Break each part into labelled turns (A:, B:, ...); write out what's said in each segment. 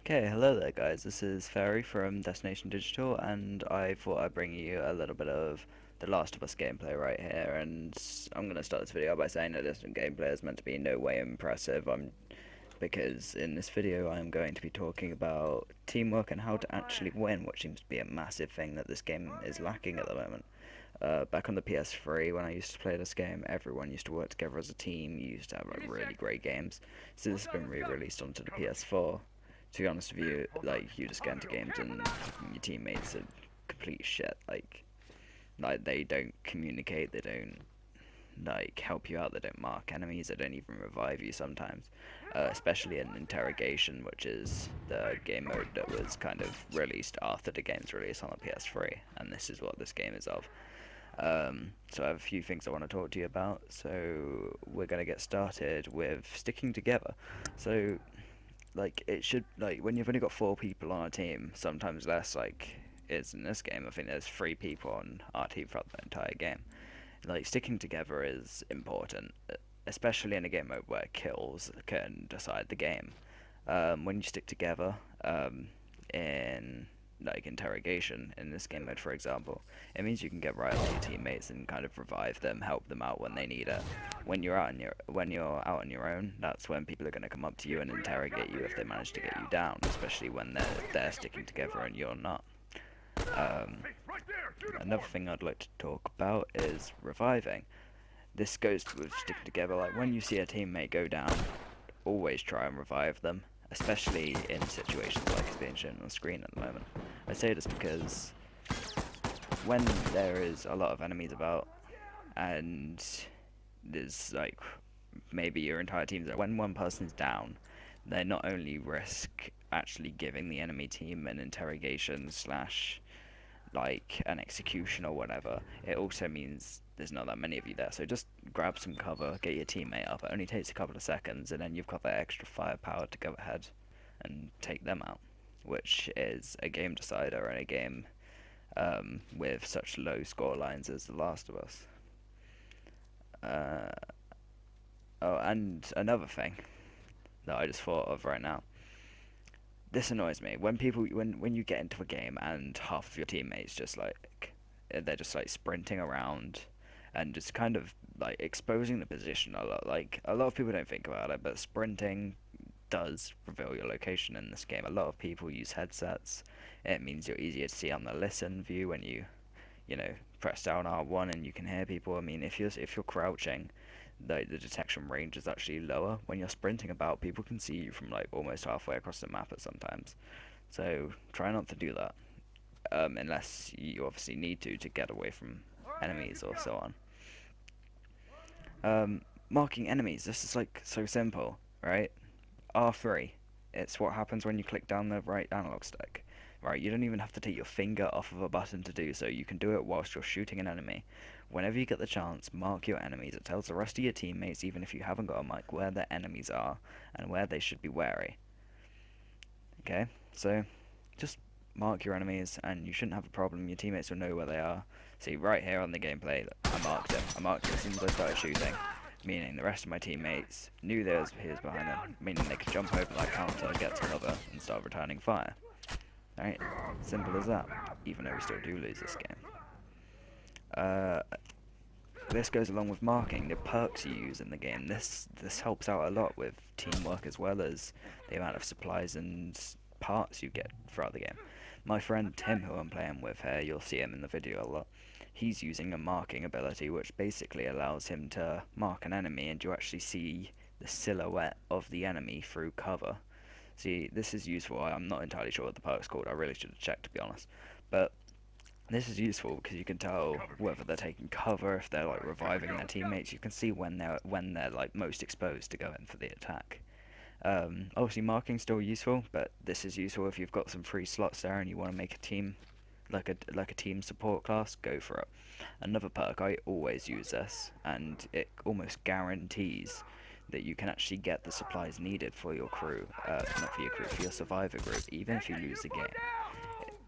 A: Okay, hello there guys, this is Ferry from Destination Digital and I thought I'd bring you a little bit of The Last of Us gameplay right here, and I'm going to start this video by saying that this gameplay is meant to be in no way impressive, because in this video I'm going to be talking about teamwork and how to actually win, which seems to be a massive thing that this game is lacking at the moment. Back on the PS3, when I used to play this game, everyone used to work together as a team. You used to have like really great games. So this has been re-released onto the PS4. To be honest with you, like you just get into games and your teammates are complete shit. Like they don't communicate, they don't like help you out, they don't mark enemies, they don't even revive you sometimes. Especially in Interrogation, which is the game mode that was kind of released after the game's release on the PS3, and this is what this game is of. So I have a few things I want to talk to you about. So we're gonna get started with sticking together. So like it should, like when you've only got four people on a team, sometimes less, like is in this game. I think there's three people on our team throughout the entire game. Like sticking together is important, especially in a game mode where kills can decide the game. When you stick together, in like Interrogation in this game mode, for example, it means you can get right up to your teammates and kind of revive them, help them out when they need it. When you're out on your own, that's when people are going to come up to you and interrogate you if they manage to get you down, especially when they're sticking together and you're not. Um, Another thing I'd like to talk about is reviving. This goes with sticking together. Like when you see a teammate go down, always try and revive them, especially in situations like is being shown on the screen at the moment. I say this because when there is a lot of enemies about and there's like maybe your entire team's there, when one person's down, they not only risk actually giving the enemy team an interrogation slash like an execution or whatever, it also means there's not that many of you there. So just grab some cover, get your teammate up. It only takes a couple of seconds, and then you've got that extra firepower to go ahead and take them out, which is a game decider in a game with such low score lines as The Last of Us. Uh, oh, and another thing that I just thought of right now. This annoys me when you get into a game and half of your teammates just like they're just like sprinting around and just kind of like exposing the position a lot. Like a lot of people don't think about it, but sprinting does reveal your location in this game. A lot of people use headsets. It means you're easier to see on the listen view when you know press down R1 and you can hear people. I mean, if you're crouching, the detection range is actually lower. When you're sprinting about, people can see you from like almost halfway across the map at sometimes. So try not to do that, unless you obviously need to get away from enemies or so on. Marking enemies. This is like so simple, right? R3. It's what happens when you click down the right analog stick. Right, you don't even have to take your finger off of a button to do so. You can do it whilst you're shooting an enemy. Whenever you get the chance, mark your enemies. It tells the rest of your teammates, even if you haven't got a mic, where their enemies are and where they should be wary. Okay, so just mark your enemies and you shouldn't have a problem. Your teammates will know where they are. See, right here on the gameplay, I marked him. I marked him as soon as I started shooting, meaning the rest of my teammates knew there was he was behind them, meaning they could jump over that counter, get to cover, and start returning fire. Alright, simple as that, even though we still do lose this game. This goes along with marking the perks you use in the game. This helps out a lot with teamwork as well as the amount of supplies and parts you get throughout the game. My friend Tim, who I'm playing with here, you'll see him in the video a lot. He's using a marking ability which basically allows him to mark an enemy and you actually see the silhouette of the enemy through cover. See, this is useful. I'm not entirely sure what the perk's called. I really should have checked, to be honest. But this is useful because you can tell whether they're taking cover, if they're like reviving their teammates. You can see when they're like most exposed to go in for the attack. Obviously, marking's still useful, but this is useful if you've got some free slots there and you want to make a team, like a team support class. Go for it. Another perk, I always use this, and it almost guarantees that you can actually get the supplies needed for your crew, not for your crew, for your survivor group, even if you lose the game.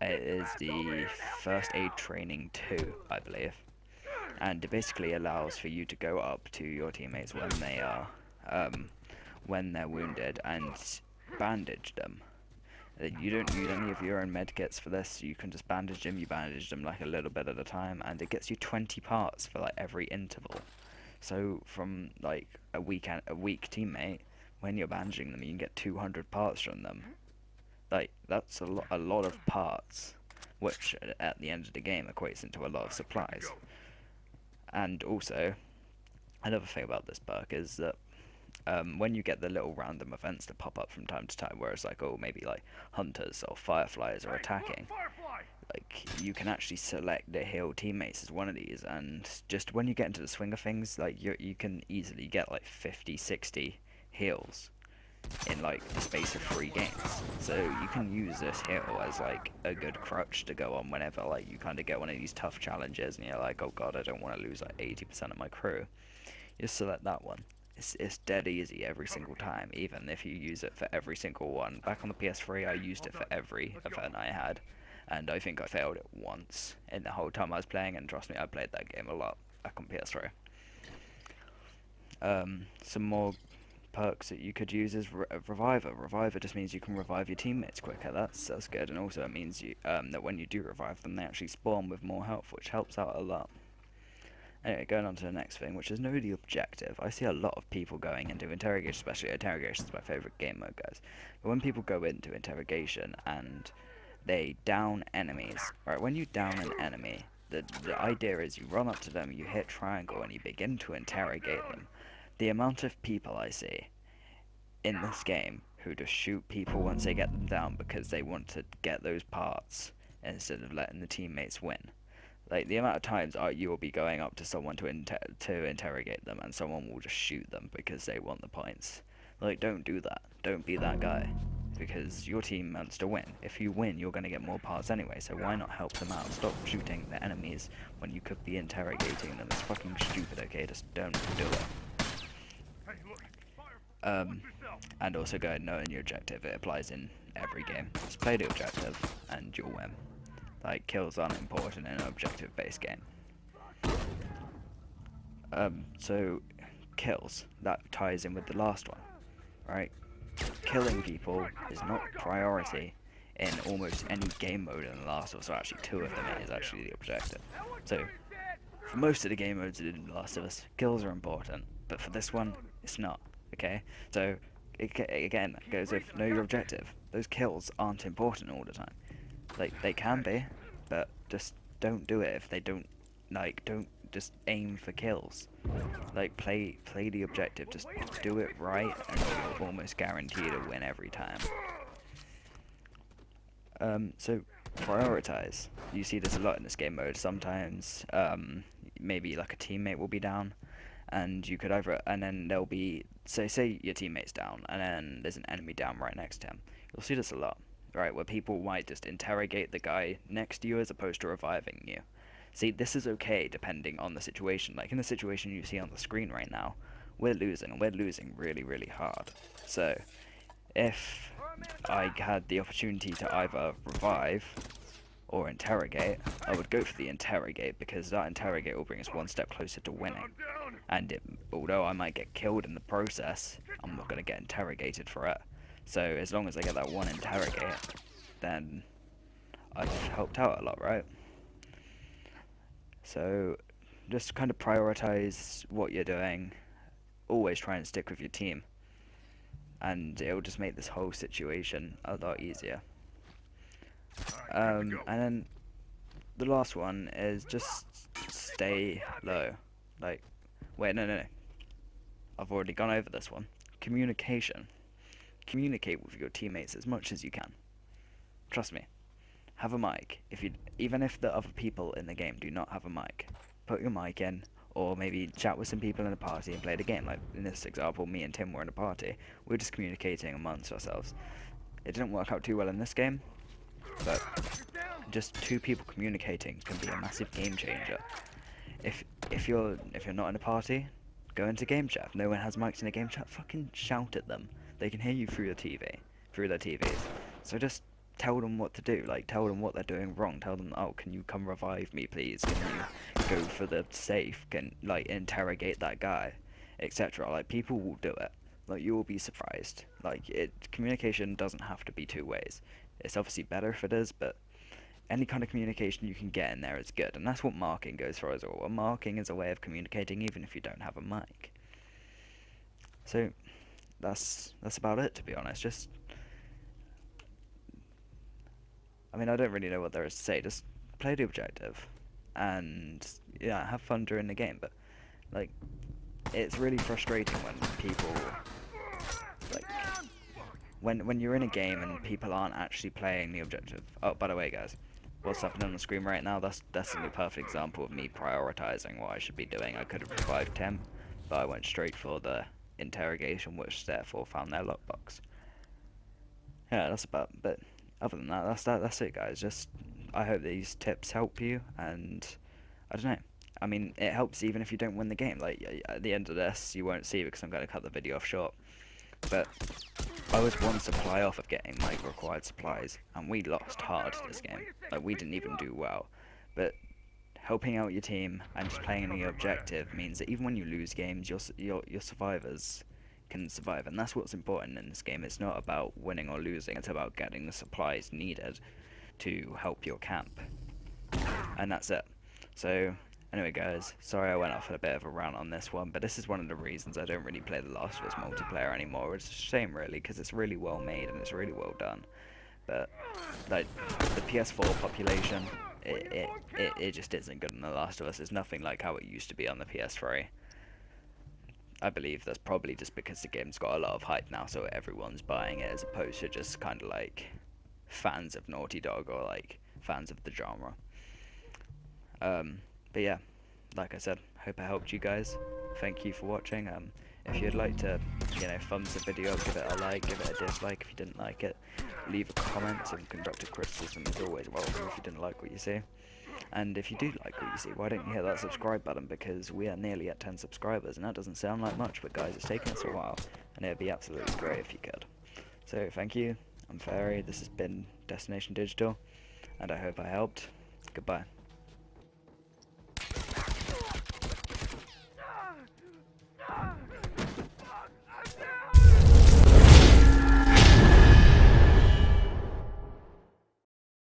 A: It is the First Aid Training 2, I believe, and it basically allows for you to go up to your teammates when they're wounded and bandage them. You don't use any of your own medkits for this. You can just bandage them. You bandage them like a little bit at a time, and it gets you 20 parts for like every interval. So from like a weak teammate, when you're bandaging them, you can get 200 parts from them. Like that's a lot of parts, which at the end of the game equates into a lot of supplies. And also, another thing about this perk is that when you get the little random events that pop up from time to time, where it's like, oh, maybe like hunters or fireflies are attacking, like you can actually select the heal teammates as one of these, and just when you get into the swing of things, like you can easily get like 50, 60 heals in like the space of 3 games. So you can use this heal as like a good crutch to go on whenever like you kind of get one of these tough challenges and you're like, oh god, I don't want to lose like 80% of my crew. You select that one. It's dead easy every single time, even if you use it for every single one. Back on the PS3, I used it for every event I had, and I think I failed it once in the whole time I was playing, and trust me, I played that game a lot back on PS3. Some more perks that you could use is Reviver. Reviver just means you can revive your teammates quicker. That's good, and also it means you that when you do revive them, they actually spawn with more health, which helps out a lot. Anyway, going on to the next thing, which is know the objective. I see a lot of people going into interrogation, especially interrogation is my favourite game mode, guys. But when people go into interrogation and they down enemies, right, when you down an enemy, the idea is you run up to them, you hit triangle, and you begin to interrogate them. The amount of people I see in this game who just shoot people once they get them down because they want to get those parts instead of letting the teammates win. Like the amount of times you will be going up to someone to interrogate them, and someone will just shoot them because they want the points. Like, don't do that. Don't be that guy, because your team wants to win. If you win, you're going to get more parts anyway. So why not help them out? Stop shooting the enemies when you could be interrogating them. It's fucking stupid. Okay, just don't do it. And also go ahead and know in your objective. It applies in every game. Just play the objective, and you'll win. Like, kills aren't important in an objective-based game. So, kills. That ties in with the last one, right? Killing people is not priority in almost any game mode in The Last of Us, or actually 2 of them is actually the objective. So, for most of the game modes in The Last of Us, kills are important, but for this one, it's not, okay? So, again, it goes with know your objective. Those kills aren't important all the time. Like, they can be, but just don't do it if they don't, like, don't just aim for kills. Like, play the objective, just do it right, and you'll almost guarantee to win every time. So, prioritize. You see this a lot in this game mode. Sometimes, maybe, like, a teammate will be down, and you could and then there'll be, say your teammate's down, and then there's an enemy down right next to him. You'll see this a lot. Right, where people might just interrogate the guy next to you as opposed to reviving you. See, this is okay depending on the situation. Like in the situation you see on the screen right now, we're losing, and we're losing really, really hard. So, if I had the opportunity to either revive or interrogate, I would go for the interrogate, because that interrogate will bring us one step closer to winning. And although I might get killed in the process, I'm not going to get interrogated for it. So as long as I get that one interrogate, then I've helped out a lot, right? So just kind of prioritize what you're doing. Always try and stick with your team, and it'll just make this whole situation a lot easier. And then the last one is just stay low. Like, wait, no. I've already gone over this one. Communication. Communicate with your teammates as much as you can. Trust me. Have a mic. Even if the other people in the game do not have a mic, put your mic in, or maybe chat with some people in a party and play the game. Like in this example, me and Tim were in a party. We were just communicating amongst ourselves. It didn't work out too well in this game, but just 2 people communicating can be a massive game changer. If you're not in a party, go into game chat. If no one has mics in a game chat, fucking shout at them. They can hear you through their TVs. So just tell them what to do. Like, tell them what they're doing wrong. Tell them, oh, can you come revive me, please? Can you go for the safe? Can, like, interrogate that guy, etc. Like, people will do it. Like, you will be surprised. Like, communication doesn't have to be 2 ways. It's obviously better if it is, but any kind of communication you can get in there is good, and that's what marking goes for as well. Well, marking is a way of communicating even if you don't have a mic. So that's about it, to be honest. Just, I mean, I don't really know what there is to say. Just play the objective, and yeah, have fun during the game. But like, it's really frustrating when people like when you're in a game and people aren't actually playing the objective. Oh, by the way, guys, what's happening on the screen right now? That's a perfect example of me prioritizing what I should be doing. I could have revived Tim, but I went straight for the interrogation, which therefore found their lockbox. Yeah, that's about. But other than that, that's it, guys. Just I hope these tips help you, and I don't know. I mean, it helps even if you don't win the game. Like at the end of this, you won't see because I'm going to cut the video off short. But I was one supply off of getting my required supplies, and we lost hard this game. Like we didn't even do well. But helping out your team and just playing the objective means that even when you lose games, your survivors can survive, and that's what's important in this game. It's not about winning or losing, it's about getting the supplies needed to help your camp, and that's it. So anyway, guys, sorry I went off on a bit of a rant on this one, but this is one of the reasons I don't really play The Last of Us multiplayer anymore. It's a shame, really, because it's really well made and it's really well done, but like the PS4 population, it just isn't good in The Last of Us. It's nothing like how it used to be on the PS3. I believe that's probably just because the game's got a lot of hype now, so everyone's buying it as opposed to just kind of like fans of Naughty Dog or like fans of the genre. But yeah, like I said, hope I helped you guys. Thank you for watching. If you'd like to, thumbs the video, give it a like, give it a dislike if you didn't like it. Leave a comment, and constructive criticism is always welcome if you didn't like what you see. And if you do like what you see, why don't you hit that subscribe button, because we are nearly at 10 subscribers, and that doesn't sound like much, but guys, it's taken us a while, and it'd be absolutely great if you could. So thank you, I'm Fairy, this has been Destination Digital, and I hope I helped. Goodbye.